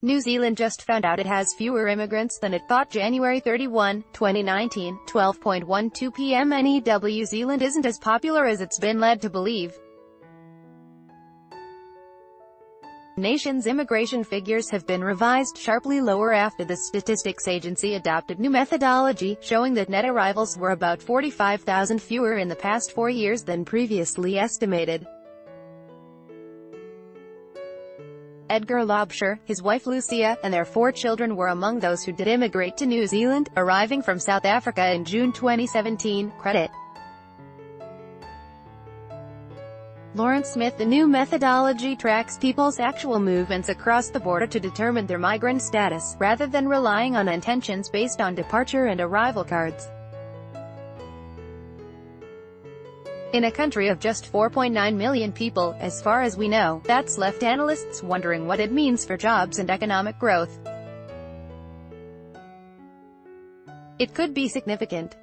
New Zealand just found out it has fewer immigrants than it thought. January 31, 2019, 12:12 p.m. New Zealand isn't as popular as it's been led to believe. The nation's immigration figures have been revised sharply lower after the statistics agency adopted new methodology, showing that net arrivals were about 45,000 fewer in the past 4 years than previously estimated. Edgar Lobsher, his wife Lucia, and their 4 children were among those who did immigrate to New Zealand, arriving from South Africa in June 2017, credit Lawrence Smith. The new methodology tracks people's actual movements across the border to determine their migrant status, rather than relying on intentions based on departure and arrival cards. In a country of just 4.9 million people, as far as we know, that's left analysts wondering what it means for jobs and economic growth. It could be significant.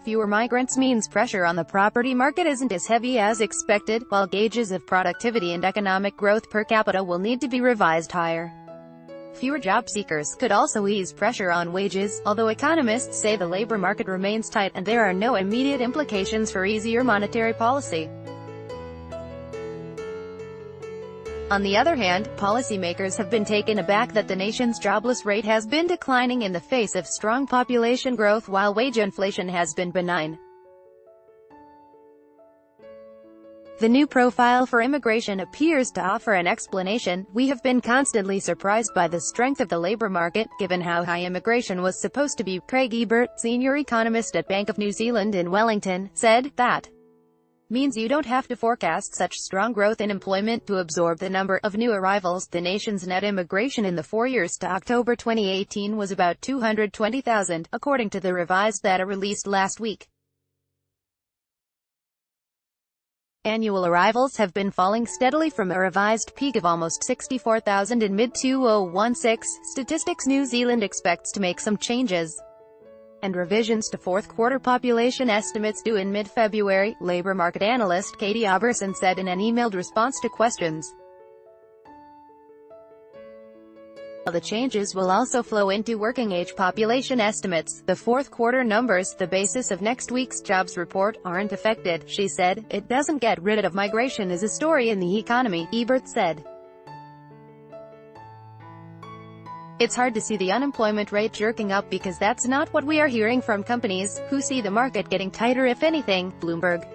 Fewer migrants means pressure on the property market isn't as heavy as expected, while gauges of productivity and economic growth per capita will need to be revised higher. Fewer job seekers could also ease pressure on wages, although economists say the labor market remains tight, and there are no immediate implications for easier monetary policy. On the other hand, policymakers have been taken aback that the nation's jobless rate has been declining in the face of strong population growth while wage inflation has been benign. The new profile for immigration appears to offer an explanation. "We have been constantly surprised by the strength of the labor market, given how high immigration was supposed to be," Craig Ebert, senior economist at Bank of New Zealand in Wellington, said. "That means you don't have to forecast such strong growth in employment to absorb the number of new arrivals." The nation's net immigration in the 4 years to October 2018 was about 220,000, according to the revised data released last week. Annual arrivals have been falling steadily from a revised peak of almost 64,000 in mid-2016. Statistics New Zealand expects to make some changes and revisions to fourth-quarter population estimates due in mid-February, labor market analyst Katie Oberson said in an emailed response to questions. The changes will also flow into working-age population estimates. The fourth-quarter numbers, the basis of next week's jobs report, aren't affected, she said. "It doesn't get rid of migration as a story in the economy," Ebert said. "It's hard to see the unemployment rate jerking up because that's not what we are hearing from companies, who see the market getting tighter if anything." Bloomberg.